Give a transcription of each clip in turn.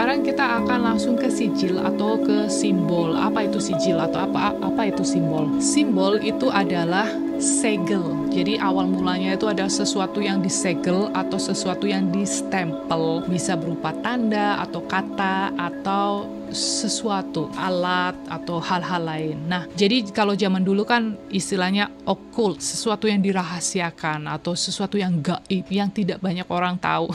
sekarang kita akan langsung ke sijil atau ke simbol. Apa itu sijil atau apa itu simbol? Simbol itu adalah segel. Jadi awal mulanya itu ada sesuatu yang disegel atau sesuatu yang distempel. Bisa berupa tanda atau kata atau sesuatu, alat atau hal-hal lain. Nah, jadi kalau zaman dulu kan istilahnya occult, sesuatu yang dirahasiakan atau sesuatu yang gaib yang tidak banyak orang tahu.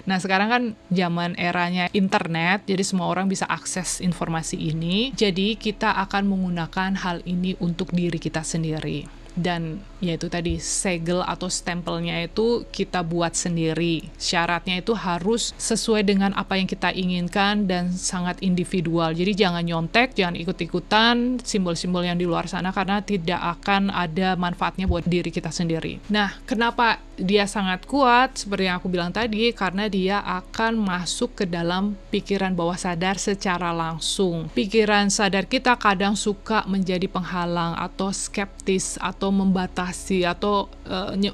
Nah, sekarang kan zaman eranya internet, jadi semua orang bisa akses informasi ini. Jadi kita akan menggunakan hal ini untuk diri kita sendiri. Dan yaitu tadi segel atau stempelnya itu kita buat sendiri. Syaratnya itu harus sesuai dengan apa yang kita inginkan dan sangat individual. Jadi jangan nyontek, jangan ikut-ikutan simbol-simbol yang di luar sana karena tidak akan ada manfaatnya buat diri kita sendiri. Nah, kenapa dia sangat kuat? Seperti yang aku bilang tadi, karena dia akan masuk ke dalam pikiran bawah sadar secara langsung. Pikiran sadar kita kadang suka menjadi penghalang atau skeptis atau membatasi atau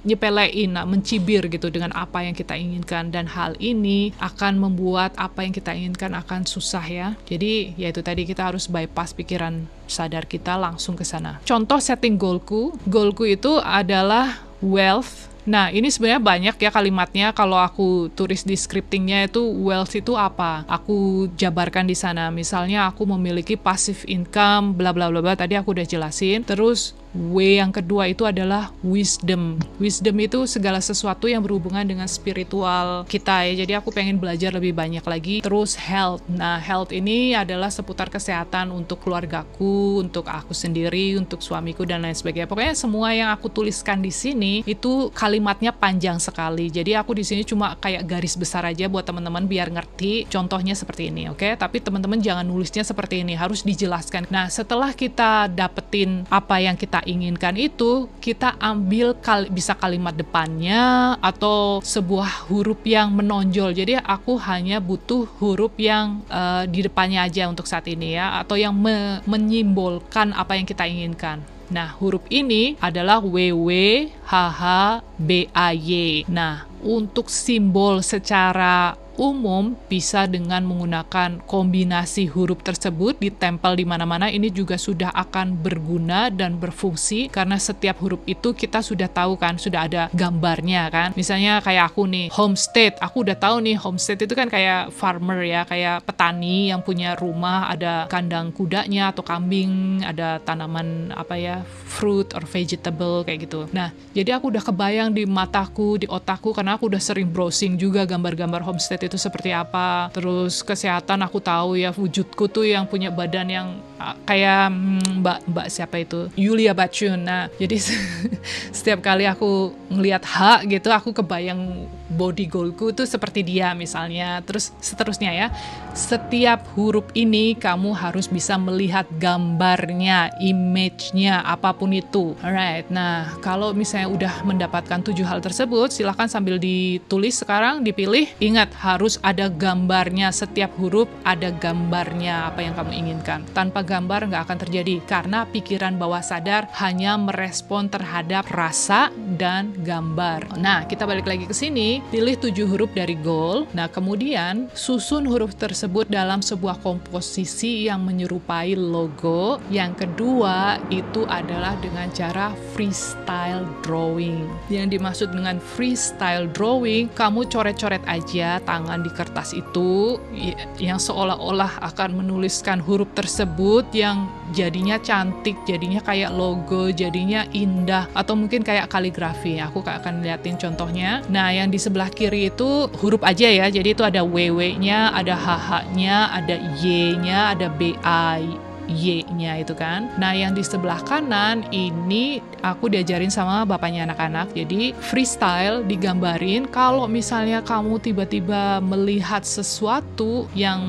nyepelein, mencibir gitu dengan apa yang kita inginkan, dan hal ini akan membuat apa yang kita inginkan akan susah ya. Jadi yaitu tadi kita harus bypass pikiran sadar kita langsung ke sana. Contoh setting goalku itu adalah wealth. Nah, ini sebenarnya banyak ya kalimatnya. Kalau aku tulis di scriptingnya itu wealth itu apa? Aku jabarkan di sana. Misalnya aku memiliki passive income, bla bla bla bla. Tadi aku udah jelasin. Terus W yang kedua itu adalah wisdom. Wisdom itu segala sesuatu yang berhubungan dengan spiritual kita ya. Jadi aku pengen belajar lebih banyak lagi. Terus health. Nah, health ini adalah seputar kesehatan untuk keluargaku, untuk aku sendiri, untuk suamiku dan lain sebagainya. Pokoknya semua yang aku tuliskan di sini itu kalimatnya panjang sekali. Jadi aku di sini cuma kayak garis besar aja buat teman-teman biar ngerti. Contohnya seperti ini, oke? Tapi teman-teman jangan nulisnya seperti ini, harus dijelaskan. Nah, setelah kita dapetin apa yang kita inginkan itu, kita ambil bisa kalimat depannya atau sebuah huruf yang menonjol. Jadi aku hanya butuh huruf yang di depannya aja untuk saat ini ya, atau yang menyimbolkan apa yang kita inginkan. Nah, huruf ini adalah WW, HH, BAY. Nah, untuk simbol secara umum bisa dengan menggunakan kombinasi huruf tersebut ditempel di mana-mana. Ini juga sudah akan berguna dan berfungsi karena setiap huruf itu kita sudah tahu kan, sudah ada gambarnya kan. Misalnya kayak aku nih, homestead. Aku udah tahu nih, homestead itu kan kayak farmer ya, kayak petani yang punya rumah, ada kandang kudanya atau kambing, ada tanaman apa ya, fruit or vegetable kayak gitu. Nah, jadi aku udah kebayang di mataku, di otakku, karena aku udah sering browsing juga gambar-gambar homestead itu seperti apa. Terus kesehatan aku tahu ya, wujudku tuh yang punya badan yang kayak mbak siapa itu, Julia Bachun. Nah, jadi setiap kali aku ngelihat H gitu, aku kebayang body goalku tuh seperti dia misalnya. Terus seterusnya ya, setiap huruf ini kamu harus bisa melihat gambarnya, image-nya, apapun itu. Alright, nah kalau misalnya udah mendapatkan 7 hal tersebut, silahkan sambil ditulis sekarang, dipilih. Ingat, harus ada gambarnya, setiap huruf ada gambarnya apa yang kamu inginkan. Tanpa gambar nggak akan terjadi, karena pikiran bawah sadar hanya merespon terhadap rasa dan gambar. Nah, kita balik lagi ke sini. Pilih 7 huruf dari goal. Nah, kemudian susun huruf tersebut dalam sebuah komposisi yang menyerupai logo. Yang kedua itu adalah dengan cara freestyle drawing. Yang dimaksud dengan freestyle drawing, kamu coret-coret aja tangan di kertas itu yang seolah-olah akan menuliskan huruf tersebut yang jadinya cantik, jadinya kayak logo, jadinya indah, atau mungkin kayak kaligrafi. Aku akan liatin contohnya. Nah, yang di sebelah kiri itu huruf aja ya, jadi itu ada WW-nya, ada HH-nya, ada Y-nya, ada Y-nya itu kan. Nah, yang di sebelah kanan ini aku diajarin sama bapaknya anak-anak. Jadi freestyle digambarin kalau misalnya kamu tiba-tiba melihat sesuatu yang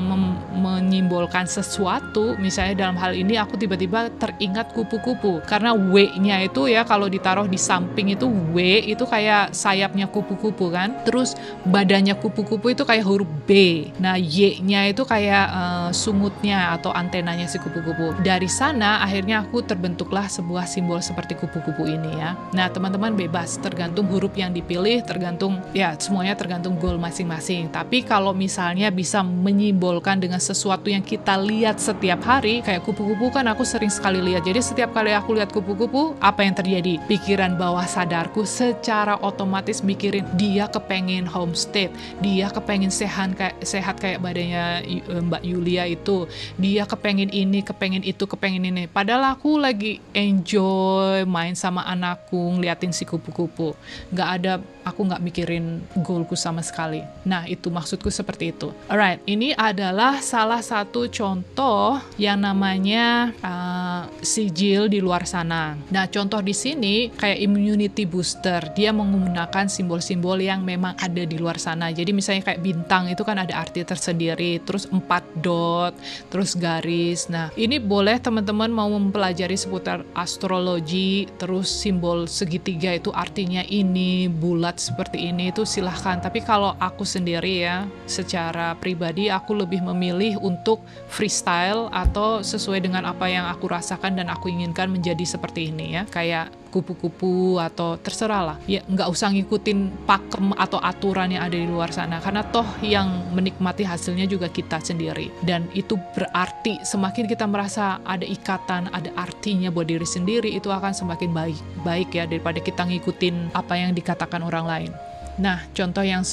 menyimbolkan sesuatu. Misalnya dalam hal ini aku tiba-tiba teringat kupu-kupu. Karena W-nya itu ya kalau ditaruh di samping itu, W itu kayak sayapnya kupu-kupu kan. Terus badannya kupu-kupu itu kayak huruf B. Nah, Y-nya itu kayak sungutnya atau antenanya si kupu-kupu. kupu-kupu. Dari sana akhirnya aku terbentuklah sebuah simbol seperti kupu-kupu ini ya. Nah, teman-teman bebas, tergantung huruf yang dipilih, tergantung ya semuanya tergantung goal masing-masing. Tapi kalau misalnya bisa menyimbolkan dengan sesuatu yang kita lihat setiap hari, kayak kupu-kupu kan aku sering sekali lihat. Jadi setiap kali aku lihat kupu-kupu, apa yang terjadi? Pikiran bawah sadarku secara otomatis mikirin dia kepengen homestay, dia kepengen sehat kayak badannya Mbak Yulia itu, dia kepengen ini, kepengen itu, kepengen ini. Padahal aku lagi enjoy main sama anakku, ngeliatin si kupu-kupu. Aku nggak mikirin goalku sama sekali. Nah, itu maksudku seperti itu. Alright, ini adalah salah satu contoh yang namanya sijil di luar sana. Nah, contoh di sini kayak immunity booster. Dia menggunakan simbol-simbol yang memang ada di luar sana. Jadi misalnya kayak bintang itu kan ada arti tersendiri, terus 4 dot, terus garis. Nah, ini boleh teman-teman mau mempelajari seputar astrologi, terus simbol segitiga itu artinya ini, bulat seperti ini, itu silahkan. Tapi kalau aku sendiri ya, secara pribadi aku lebih memilih untuk freestyle atau sesuai dengan apa yang aku rasakan dan aku inginkan menjadi seperti ini ya. Kayak kupu-kupu atau terserah lah. Ya nggak usah ngikutin pakem atau aturan yang ada di luar sana. Karena toh yang menikmati hasilnya juga kita sendiri. Dan itu berarti semakin kita merasa ada ikatan, ada artinya buat diri sendiri, itu akan semakin baik ya daripada kita ngikutin apa yang dikatakan orang lain. Nah, contoh yang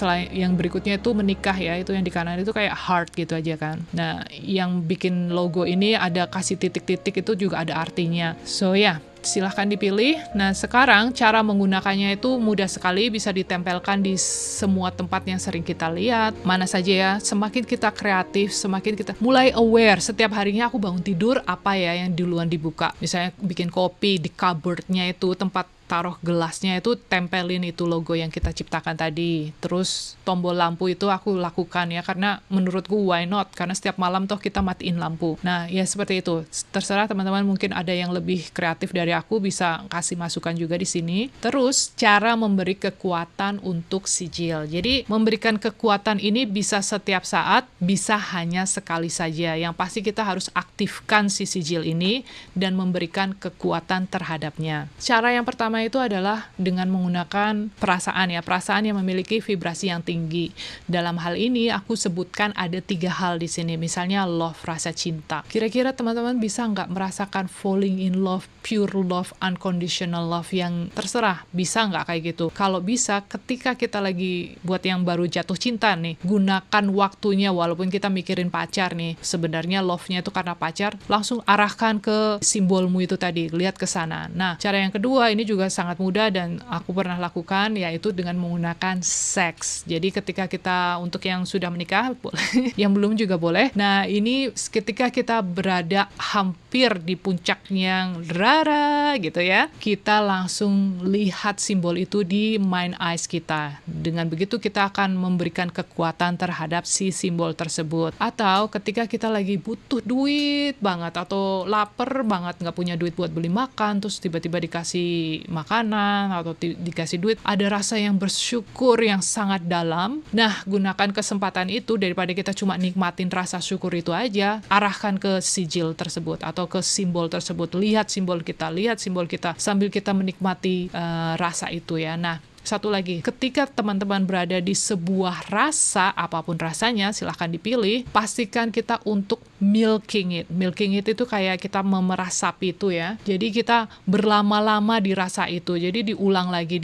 berikutnya itu menikah ya, itu yang di kanan itu kayak heart gitu aja kan. Nah, yang bikin logo ini ada kasih titik-titik itu juga ada artinya. So ya, silahkan dipilih. Nah, sekarang cara menggunakannya itu mudah sekali, bisa ditempelkan di semua tempat yang sering kita lihat, mana saja ya. Semakin kita kreatif, semakin kita mulai aware. Setiap harinya aku bangun tidur, apa ya yang duluan dibuka. Misalnya bikin kopi, di cupboardnya itu tempat taruh gelasnya itu tempelin itu logo yang kita ciptakan tadi. Terus tombol lampu itu aku lakukan ya, karena menurutku why not, karena setiap malam toh kita matiin lampu. Nah ya seperti itu, terserah teman-teman, mungkin ada yang lebih kreatif dari aku, bisa kasih masukan juga di sini. Terus cara memberi kekuatan untuk sijil. Jadi memberikan kekuatan ini bisa setiap saat, bisa hanya sekali saja. Yang pasti kita harus aktifkan si sijil ini dan memberikan kekuatan terhadapnya. Cara yang pertama itu adalah dengan menggunakan perasaan ya, perasaan yang memiliki vibrasi yang tinggi. Dalam hal ini aku sebutkan ada 3 hal di sini, misalnya love, rasa cinta. Kira-kira teman-teman bisa nggak merasakan falling in love, pure love, unconditional love yang terserah? Bisa nggak kayak gitu? Kalau bisa, ketika kita lagi buat yang baru jatuh cinta nih, gunakan waktunya, walaupun kita mikirin pacar nih, sebenarnya love-nya itu karena pacar, langsung arahkan ke simbolmu itu tadi, lihat ke sana. Nah, cara yang kedua ini juga sangat mudah dan aku pernah lakukan, yaitu dengan menggunakan seks. Jadi ketika kita, untuk yang sudah menikah boleh, yang belum juga boleh. Nah ini ketika kita berada hampir di puncaknya rara gitu ya, kita langsung lihat simbol itu di mind eyes kita. Dengan begitu kita akan memberikan kekuatan terhadap si simbol tersebut. Atau ketika kita lagi butuh duit banget atau lapar banget, nggak punya duit buat beli makan, terus tiba-tiba dikasih makanan atau dikasih duit, ada rasa yang bersyukur yang sangat dalam. Nah, gunakan kesempatan itu, daripada kita cuma nikmatin rasa syukur itu aja, arahkan ke sijil tersebut atau ke simbol tersebut. Lihat simbol kita sambil kita menikmati rasa itu ya. Nah, satu lagi, ketika teman-teman berada di sebuah rasa, apapun rasanya, silahkan dipilih, pastikan kita untuk milking it. Milking it itu kayak kita memerah sapi itu ya. Jadi kita berlama-lama di rasa itu. Jadi diulang lagi.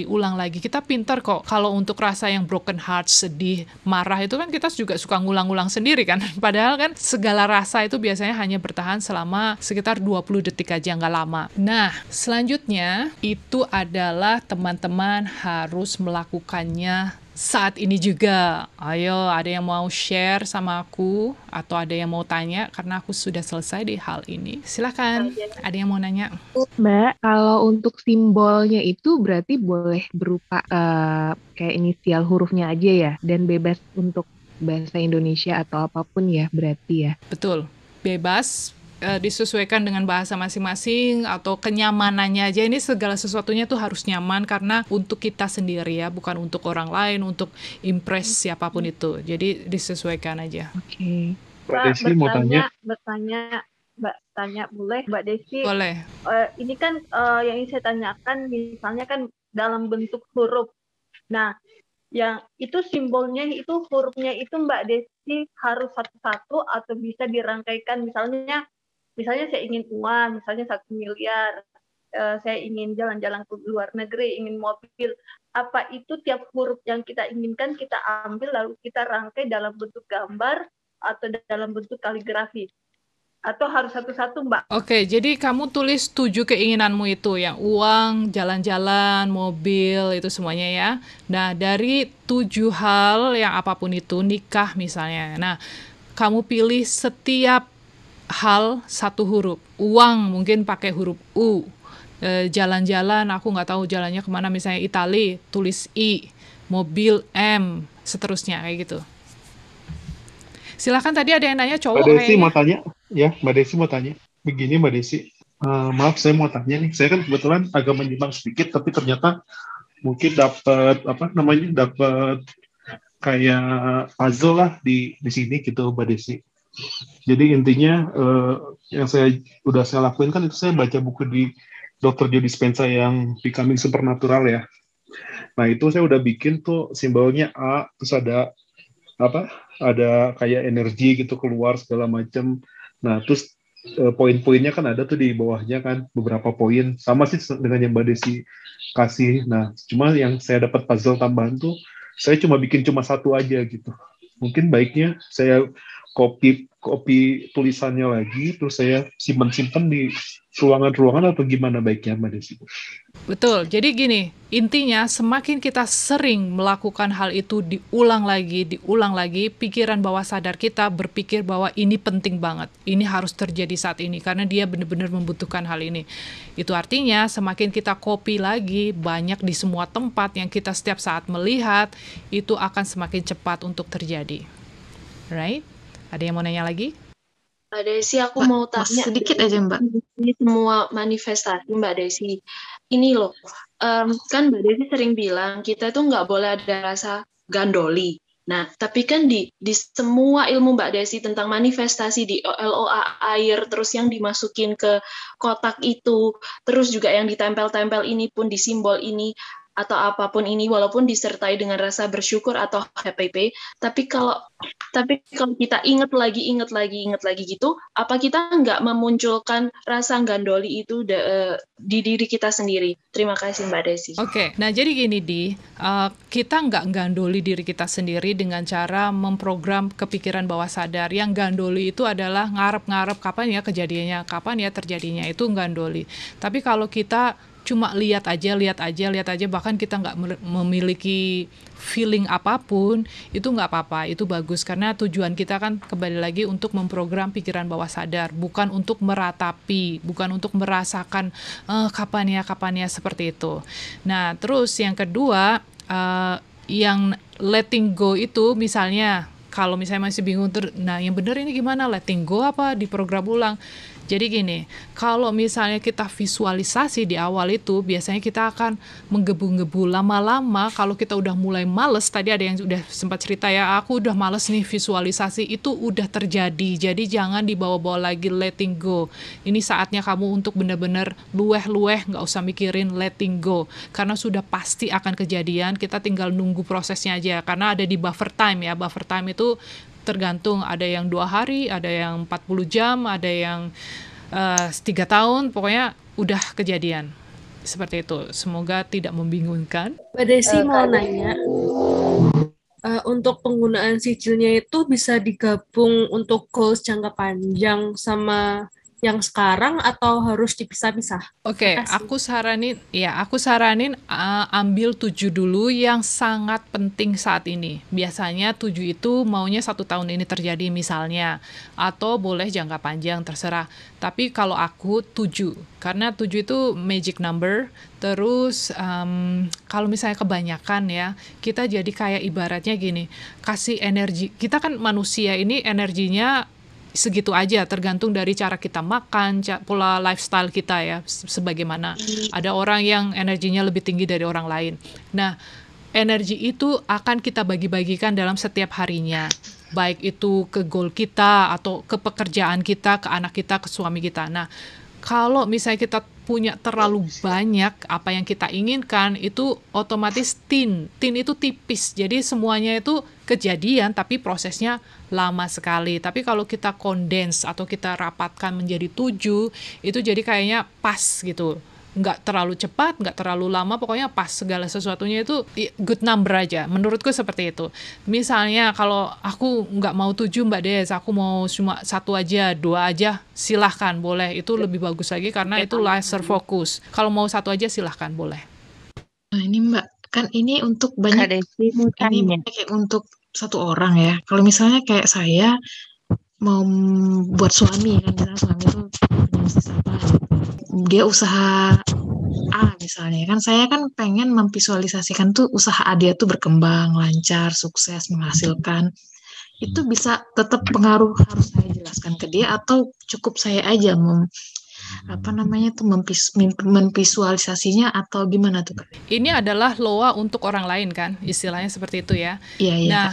Kita pintar kok. Kalau untuk rasa yang broken heart, sedih, marah itu kan kita juga suka ngulang-ngulang sendiri kan. Padahal kan segala rasa itu biasanya hanya bertahan selama sekitar 20 detik aja, nggak lama. Nah, selanjutnya itu adalah teman-teman harus melakukannya saat ini juga. Ayo, ada yang mau share sama aku atau ada yang mau tanya, karena aku sudah selesai di hal ini. Silakan, ada yang mau nanya? Mbak, kalau untuk simbolnya itu berarti boleh berupa kayak inisial hurufnya aja ya, dan bebas untuk bahasa Indonesia atau apapun ya berarti ya. Betul, bebas, disesuaikan dengan bahasa masing-masing atau kenyamanannya aja. Ini segala sesuatunya tuh harus nyaman, karena untuk kita sendiri ya, bukan untuk orang lain, untuk impress siapapun itu. Jadi disesuaikan aja. Oke. Mbak Desi mau tanya. bertanya Mbak tanya, boleh Mbak Desi? Boleh. Ini kan yang ingin saya tanyakan, misalnya kan dalam bentuk huruf. Nah, yang itu simbolnya itu hurufnya itu Mbak Desi harus satu-satu atau bisa dirangkaikan, misalnya saya ingin uang, misalnya 1 miliar, saya ingin jalan-jalan ke luar negeri, ingin mobil. Apa itu tiap huruf yang kita inginkan kita ambil lalu kita rangkai dalam bentuk gambar atau dalam bentuk kaligrafi? Atau harus satu-satu, Mbak? Oke, jadi kamu tulis 7 keinginanmu itu, yang uang, jalan-jalan, mobil, itu semuanya ya. Nah, dari 7 hal yang apapun itu, nikah misalnya. Nah, kamu pilih setiap hal satu huruf. Uang mungkin pakai huruf U. Jalan-jalan, aku nggak tahu jalannya kemana, misalnya Itali, tulis I. Mobil M, seterusnya, kayak gitu. Silakan, tadi ada yang nanya Mbak cowok Desi kayaknya. mau tanya, ya Mbak Desi mau tanya. Begini Mbak Desi, maaf saya mau tanya nih, saya kan kebetulan agak menyimpang sedikit, tapi ternyata mungkin dapat dapat kayak puzzle lah di sini gitu Mbak Desi. Jadi intinya yang udah saya lakuin kan itu saya baca buku di Dr. Joe Dispenza yang Becoming Supernatural ya. Nah itu saya udah bikin tuh simbolnya A, terus ada kayak energi gitu keluar segala macam. Nah terus poin-poinnya kan ada tuh di bawahnya kan beberapa poin, sama sih dengan yang Mbak Desi kasih. Nah cuma yang saya dapat puzzle tambahan tuh saya cuma bikin cuma satu aja gitu. Mungkin baiknya saya copy tulisannya lagi terus saya simpan di ruangan-ruangan atau gimana baiknya Mbak Desi? Betul, jadi gini, intinya semakin kita sering melakukan hal itu diulang lagi, pikiran bawah sadar kita berpikir bahwa ini penting banget, ini harus terjadi saat ini, karena dia benar-benar membutuhkan hal ini. Itu artinya semakin kita copy lagi, banyak di semua tempat yang kita setiap saat melihat, itu akan semakin cepat untuk terjadi. Right? Ada yang mau nanya lagi? Mbak Desi, aku mau tanya sedikit aja Mbak. Ini semua manifestasi Mbak Desi. Ini loh, kan Mbak Desi sering bilang kita tuh nggak boleh ada rasa gandoli. Nah, tapi kan di semua ilmu Mbak Desi tentang manifestasi di LOA air, terus yang dimasukin ke kotak itu, terus juga yang ditempel-tempel ini pun di simbol ini, atau apapun ini, walaupun disertai dengan rasa bersyukur atau happy, tapi kalau kita ingat lagi gitu, apa kita nggak memunculkan rasa gandoli itu di diri kita sendiri? Terima kasih Mbak Desi. Oke, nah jadi gini kita nggak gandoli diri kita sendiri dengan cara memprogram kepikiran bawah sadar. Yang gandoli itu adalah ngarep-ngarep kapan ya kejadiannya, kapan ya terjadinya, itu gandoli. Tapi kalau kita cuma lihat aja, bahkan kita nggak memiliki feeling apapun, itu nggak apa-apa, itu bagus, karena tujuan kita kan kembali lagi untuk memprogram pikiran bawah sadar, bukan untuk meratapi, bukan untuk merasakan kapan ya, seperti itu. Nah, terus yang kedua, yang letting go itu misalnya, kalau misalnya masih bingung, nah yang benar ini gimana, letting go apa diprogram ulang? Jadi gini, kalau misalnya kita visualisasi di awal itu, biasanya kita akan menggebu-gebu. Lama-lama kalau kita udah mulai males, tadi ada yang udah sempat cerita ya, aku udah males nih visualisasi, itu udah terjadi. Jadi jangan dibawa-bawa lagi letting go. Ini saatnya kamu untuk benar-benar luweh-luweh, nggak usah mikirin letting go. Karena sudah pasti akan kejadian, kita tinggal nunggu prosesnya aja. Karena ada di buffer time ya, buffer time itu tergantung, ada yang 2 hari, ada yang 40 jam, ada yang 3 tahun, pokoknya udah kejadian. Seperti itu. Semoga tidak membingungkan. Mbak Desi mau nanya, untuk penggunaan sijilnya itu bisa digabung untuk goals jangka panjang sama yang sekarang atau harus dipisah-pisah? Oke, aku saranin ambil 7 dulu yang sangat penting saat ini. Biasanya 7 itu maunya 1 tahun ini terjadi misalnya, atau boleh jangka panjang, terserah. Tapi kalau aku 7, karena 7 itu magic number. Terus kalau misalnya kebanyakan ya, kita jadi kayak ibaratnya gini, kasih energi. Kita kan manusia ini energinya segitu aja, tergantung dari cara kita makan, pola lifestyle kita ya, sebagaimana. Ada orang yang energinya lebih tinggi dari orang lain. Nah, energi itu akan kita bagi-bagikan dalam setiap harinya. baik itu ke goal kita atau ke pekerjaan kita, ke anak kita, ke suami kita. Nah, kalau misalnya kita punya terlalu banyak apa yang kita inginkan, itu otomatis tin itu tipis. Jadi semuanya itu kejadian, tapi prosesnya lama sekali. Tapi kalau kita condense atau kita rapatkan menjadi 7, itu jadi kayaknya pas gitu. Nggak terlalu cepat, nggak terlalu lama, pokoknya pas, segala sesuatunya itu good number aja. Menurutku seperti itu. Misalnya kalau aku nggak mau 7 Mbak Des, aku mau cuma 1 aja, 2 aja, silahkan, boleh. Itu lebih bagus lagi karena itu laser fokus. Kalau mau 1 aja silahkan, boleh. Nah ini Mbak, kan ini untuk banyak, ini kayak untuk 1 orang ya. Kalau misalnya kayak saya mau buat suami kan, misalnya suami itu punya bisnis apa gitu. Dia usaha A misalnya kan, saya kan pengen memvisualisasikan tuh usaha A dia tuh berkembang, lancar, sukses, menghasilkan. Itu bisa tetap pengaruh, harus saya jelaskan ke dia atau cukup saya aja memvisualisasinya atau gimana tuh Kak? Ini adalah loa untuk orang lain kan, istilahnya seperti itu ya. Iya. Nah,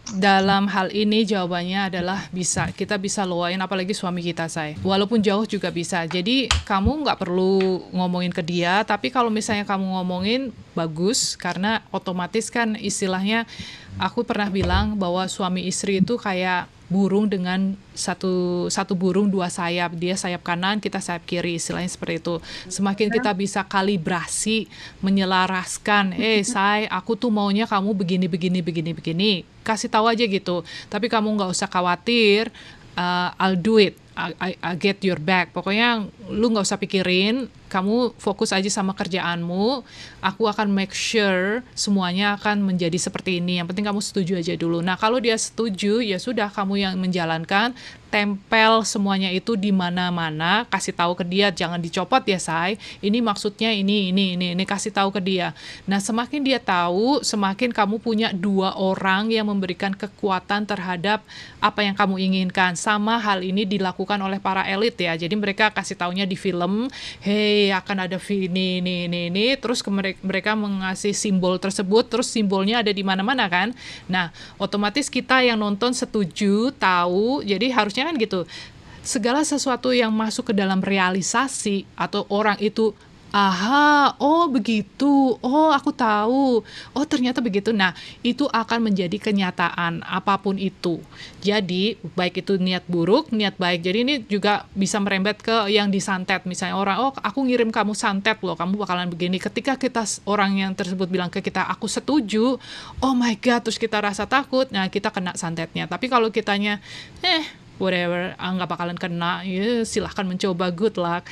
dalam hal ini jawabannya adalah kita bisa loain apalagi suami kita, saya. Walaupun jauh juga bisa. Jadi kamu nggak perlu ngomongin ke dia, tapi kalau misalnya kamu ngomongin, bagus, karena otomatis kan istilahnya, aku pernah bilang bahwa suami istri itu kayak burung dengan satu burung 2 sayap. Dia sayap kanan, kita sayap kiri, istilahnya seperti itu. Semakin kita bisa kalibrasi, menyelaraskan, say, aku tuh maunya kamu begini. Kasih tahu aja gitu. Tapi kamu nggak usah khawatir, I'll do it. I get your back. Pokoknya lu nggak usah pikirin, kamu fokus aja sama kerjaanmu. Aku akan make sure semuanya akan menjadi seperti ini. Yang penting kamu setuju aja dulu. Nah, kalau dia setuju, ya sudah, kamu yang menjalankan. Tempel semuanya itu di mana-mana, kasih tahu ke dia, jangan dicopot ya, say. Ini maksudnya ini kasih tahu ke dia. Nah, semakin dia tahu, semakin kamu punya 2 orang yang memberikan kekuatan terhadap apa yang kamu inginkan. Sama hal ini dilakukan oleh para elit ya. Jadi mereka kasih taunya di film, hey, akan ada ini, terus mereka mengasih simbol tersebut, terus simbolnya ada di mana-mana kan. Nah, otomatis kita yang nonton setuju, tahu, jadi harusnya kan gitu. Segala sesuatu yang masuk ke dalam realisasi atau orang itu, aha, oh begitu, oh aku tahu, oh ternyata begitu. Nah, itu akan menjadi kenyataan apapun itu. Jadi, baik itu niat buruk, niat baik. Jadi ini juga bisa merembet ke yang disantet. Misalnya orang, oh aku ngirim kamu santet loh, kamu bakalan begini. Ketika orang yang tersebut bilang ke kita, aku setuju, oh my god, terus kita rasa takut, nah kita kena santetnya. Tapi kalau kitanya, whatever, nggak bakalan kena, ya silahkan mencoba, good luck.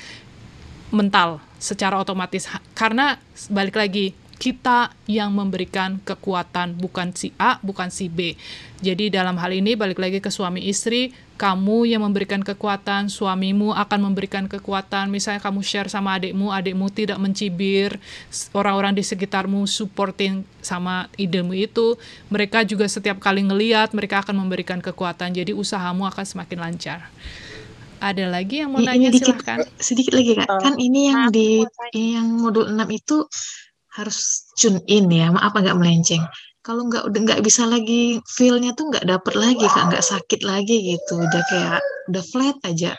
Mental secara otomatis, karena balik lagi, kita yang memberikan kekuatan, bukan si A, bukan si B. Jadi dalam hal ini balik lagi ke suami istri, kamu yang memberikan kekuatan, suamimu akan memberikan kekuatan. Misalnya kamu share sama adikmu tidak mencibir, orang-orang di sekitarmu supporting sama idemu itu, mereka juga setiap kali ngeliat, mereka akan memberikan kekuatan. Jadi usahamu akan semakin lancar. Ada lagi yang mau nanya, silahkan. Sedikit lagi Kak, kan ini yang yang modul 6 itu harus tune in ya, maaf agak melenceng. Kalau nggak bisa lagi, feel-nya tuh nggak dapet lagi Kak, nggak sakit lagi gitu, udah flat aja.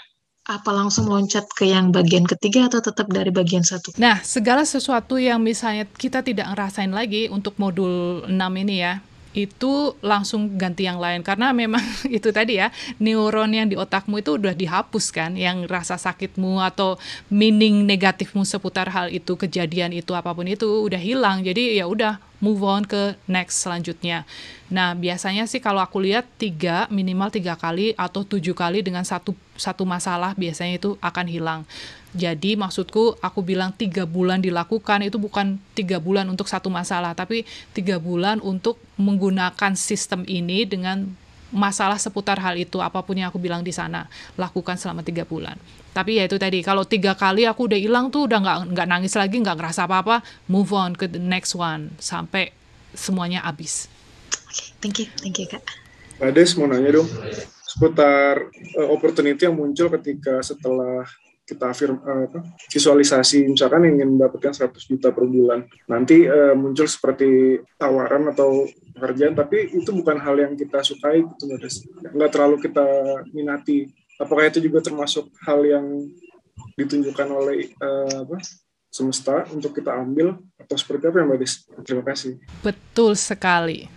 Apa langsung loncat ke yang bagian ketiga atau tetap dari bagian 1? Nah, segala sesuatu yang misalnya kita tidak ngerasain lagi untuk modul 6 ini ya, itu langsung ganti yang lain, karena memang itu tadi ya, neuron yang di otakmu itu udah dihapus kan, yang rasa sakitmu atau meaning negatifmu seputar hal itu, kejadian itu, apapun itu udah hilang. Jadi ya udah, move on ke next selanjutnya. Nah, biasanya sih kalau aku lihat minimal 3 kali atau 7 kali dengan satu masalah biasanya itu akan hilang. Jadi maksudku, aku bilang 3 bulan dilakukan, itu bukan 3 bulan untuk satu masalah, tapi 3 bulan untuk menggunakan sistem ini dengan masalah seputar hal itu, apapun yang aku bilang di sana, lakukan selama 3 bulan. Tapi ya itu tadi, kalau 3 kali aku udah hilang tuh, udah nggak nangis lagi, nggak ngerasa apa-apa, move on ke the next one, sampai semuanya habis. Thank you Kak. Ades mau nanya dong, seputar opportunity yang muncul ketika setelah kita visualisasi misalkan ingin mendapatkan 100 juta per bulan. Nanti muncul seperti tawaran atau pekerjaan, tapi itu bukan hal yang kita sukai, gitu, nggak terlalu kita minati. Apakah itu juga termasuk hal yang ditunjukkan oleh semesta untuk kita ambil, atau seperti apa ya Mbak Des? Terima kasih. Betul sekali.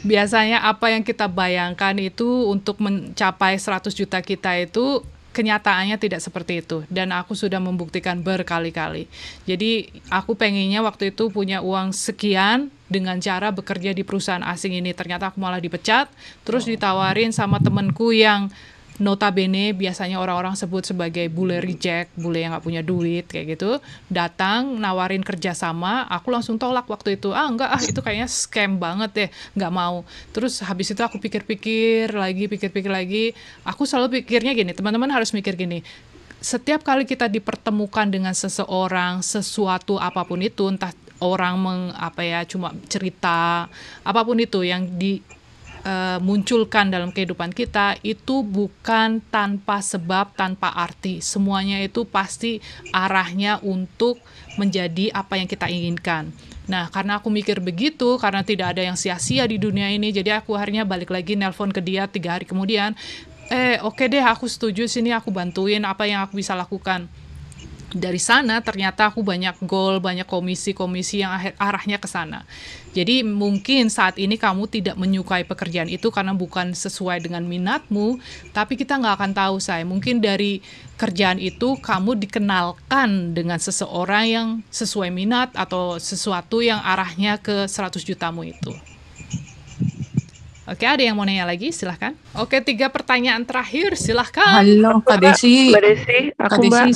Biasanya apa yang kita bayangkan itu untuk mencapai 100 juta kita itu kenyataannya tidak seperti itu, dan aku sudah membuktikan berkali-kali. Jadi aku pengennya waktu itu punya uang sekian dengan cara bekerja di perusahaan asing ini, ternyata aku malah dipecat, terus ditawarin sama temenku yang notabene biasanya orang-orang sebut sebagai bule reject, bule yang gak punya duit kayak gitu, datang nawarin kerjasama, aku langsung tolak waktu itu. Enggak, itu kayaknya scam banget deh, nggak mau. Terus habis itu aku pikir-pikir lagi, aku selalu pikirnya gini, teman-teman harus mikir gini, setiap kali kita dipertemukan dengan seseorang, sesuatu apapun itu, entah orang cuma cerita, apapun itu yang munculkan dalam kehidupan kita, itu bukan tanpa sebab, tanpa arti. Semuanya itu pasti arahnya untuk menjadi apa yang kita inginkan. Nah, karena aku mikir begitu, karena tidak ada yang sia-sia di dunia ini, jadi aku akhirnya balik lagi nelpon ke dia 3 hari kemudian, oke deh, aku setuju, sini aku bantuin apa yang aku bisa lakukan. Dari sana ternyata aku banyak goal, banyak komisi-komisi yang arahnya ke sana. Jadi mungkin saat ini kamu tidak menyukai pekerjaan itu karena bukan sesuai dengan minatmu, tapi kita nggak akan tahu, mungkin dari kerjaan itu kamu dikenalkan dengan seseorang yang sesuai minat atau sesuatu yang arahnya ke 100 jutamu itu. Oke, ada yang mau nanya lagi? Silahkan. Oke, 3 pertanyaan terakhir, silahkan. Halo, Kak Desi. Mbak Desi, Kak Desi,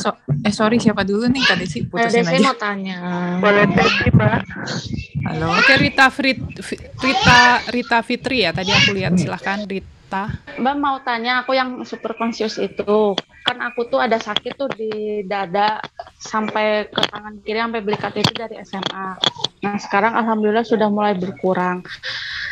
sorry, siapa dulu nih Kak Desi? Kak Desi mau tanya. Boleh Desi, Mbak. Halo. Oke, Rita Fitri ya, tadi aku lihat, silahkan Rita. Mbak mau tanya, aku yang super conscious itu, kan aku tuh ada sakit tuh di dada sampai ke tangan kiri, sampai beli KTP dari SMA. Nah, sekarang alhamdulillah sudah mulai berkurang.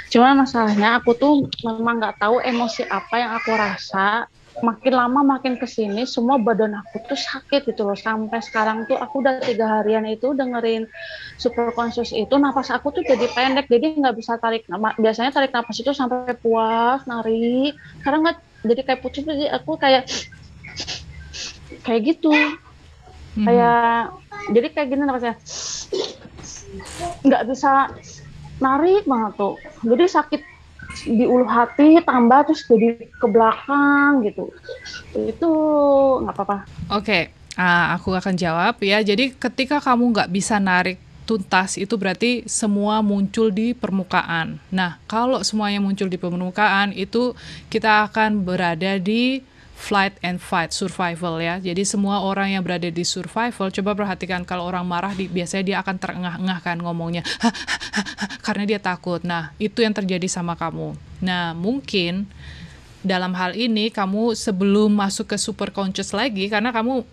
Cuman masalahnya aku tuh memang nggak tahu emosi apa yang aku rasa. Makin lama makin kesini semua badan aku tuh sakit gitu loh. Sampai sekarang tuh aku udah 3 harian itu dengerin super conscious itu, napas aku tuh jadi pendek, jadi nggak bisa tarik. Biasanya tarik napas itu sampai puas, narik. Sekarang nggak, jadi kayak putus, jadi aku kayak gitu. Kayak jadi kayak gini napasnya. Nggak bisa narik banget tuh, jadi sakit di ulu hati tambah terus jadi ke belakang gitu. Itu nggak apa-apa. Oke, aku akan jawab ya. Jadi ketika kamu nggak bisa narik tuntas, itu berarti semua muncul di permukaan. Nah, kalau semuanya muncul di permukaan, itu kita akan berada di flight and fight, survival ya. Jadi semua orang yang berada di survival, coba perhatikan kalau orang marah, biasanya dia akan terengah-engah kan ngomongnya, karena dia takut. Nah, itu yang terjadi sama kamu. Nah, mungkin dalam hal ini kamu sebelum masuk ke super conscious lagi, karena kamu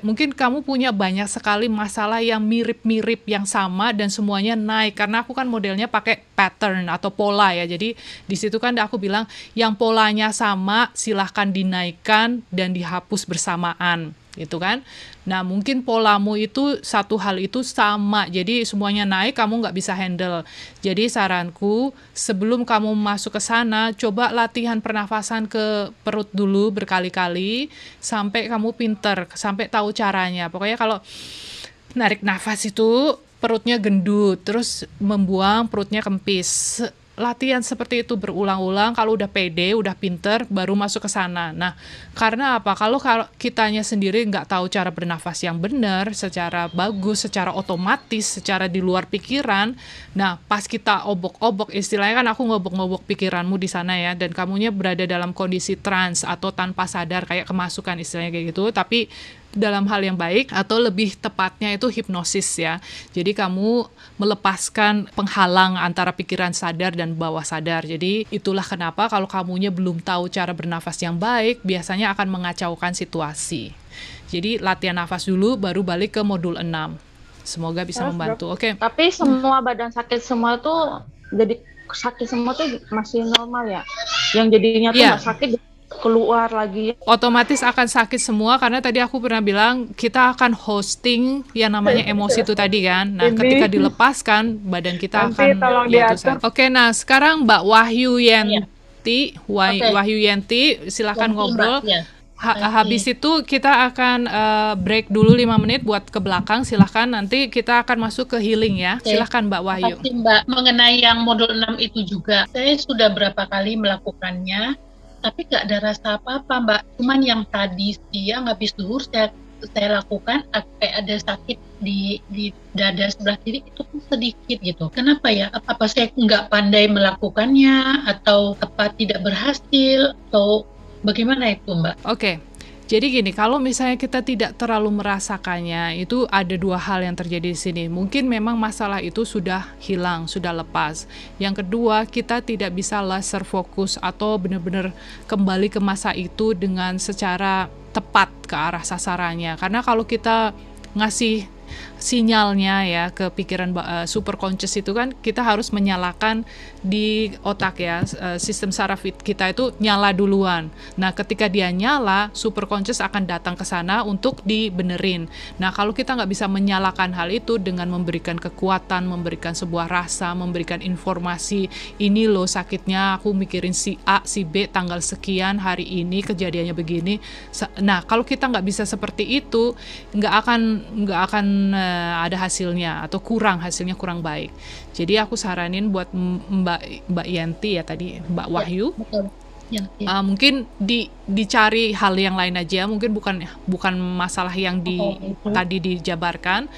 mungkin kamu punya banyak sekali masalah yang mirip-mirip, yang sama, dan semuanya naik. Karena aku kan modelnya pakai pattern atau pola ya, jadi di situ kan aku bilang yang polanya sama silahkan dinaikkan dan dihapus bersamaan gitu kan. Nah, mungkin polamu itu satu hal itu sama, jadi semuanya naik, kamu nggak bisa handle. Jadi saranku, sebelum kamu masuk ke sana, coba latihan pernafasan ke perut dulu berkali-kali, sampai kamu pinter, sampai tahu caranya. Pokoknya kalau narik nafas itu perutnya gendut, terus membuang perutnya kempis. Latihan seperti itu berulang-ulang, kalau udah pede, udah pinter, baru masuk ke sana. Nah, karena apa? Kalau kitanya sendiri nggak tahu cara bernafas yang benar, secara bagus, secara otomatis, secara di luar pikiran, nah pas kita obok-obok, istilahnya kan aku ngobok-ngobok pikiranmu di sana ya, dan kamunya berada dalam kondisi trans atau tanpa sadar, kayak kemasukan istilahnya kayak gitu, tapi dalam hal yang baik, atau lebih tepatnya itu hipnosis ya. Jadi kamu melepaskan penghalang antara pikiran sadar dan bawah sadar. Jadi itulah kenapa kalau kamunya belum tahu cara bernafas yang baik, biasanya akan mengacaukan situasi. Jadi latihan nafas dulu, baru balik ke modul 6. Semoga bisa membantu. Oke. Tapi semua badan sakit semua tuh, jadi sakit semua tuh masih normal ya? Yang jadinya tuh nggak sakit keluar lagi. Otomatis akan sakit semua karena tadi aku pernah bilang kita akan hosting yang namanya emosi itu tadi kan. Nah, ketika dilepaskan badan kita Nanti akan tolong ya itu diatur. sakit. Oke, nah sekarang Mbak Wahyu Yanti, Wahyu Yanti, silakan ngobrol. Habis itu kita akan break dulu 5 menit buat ke belakang. Silahkan, nanti kita akan masuk ke healing ya. Silahkan Mbak Wahyu. Pasti Mbak, mengenai yang modul 6 itu juga, saya sudah berapa kali melakukannya, tapi nggak ada rasa apa-apa Mbak. Cuman yang tadi siang habis zuhur saya lakukan, kayak ada sakit di dada sebelah kiri itu pun sedikit gitu. Kenapa ya? Apa saya nggak pandai melakukannya, atau apa tidak berhasil, atau bagaimana itu Mbak? Oke, jadi gini, kalau misalnya kita tidak terlalu merasakannya, itu ada 2 hal yang terjadi di sini. Mungkin memang masalah itu sudah hilang, sudah lepas. Yang kedua, kita tidak bisa laser fokus atau benar-benar kembali ke masa itu dengan secara tepat ke arah sasarannya. Karena kalau kita ngasih sinyalnya ya ke pikiran super conscious itu kan kita harus menyalakan di otak ya, sistem saraf kita itu nyala duluan. Nah, ketika dia nyala, super conscious akan datang ke sana untuk dibenerin. Nah, kalau kita nggak bisa menyalakan hal itu dengan memberikan kekuatan, memberikan sebuah rasa, memberikan informasi, ini loh sakitnya, aku mikirin si A, si B, tanggal sekian, hari ini kejadiannya begini. Nah, kalau kita nggak bisa seperti itu, nggak akan ada hasilnya atau hasilnya kurang baik. Jadi aku saranin buat Mbak Yanti ya tadi, Mbak Wahyu, mungkin dicari hal yang lain aja. Mungkin bukan masalah yang tadi dijabarkan.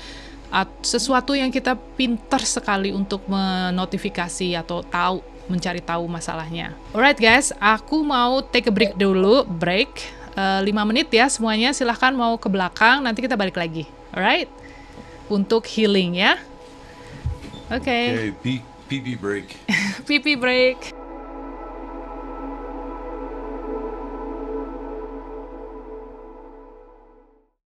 Sesuatu yang kita pintar sekali untuk menotifikasi atau mencari tahu masalahnya. Alright guys, aku mau take a break dulu, 5 menit ya semuanya. Silahkan mau ke belakang, nanti kita balik lagi. Alright, untuk healing ya. Oke. PP break. PP break.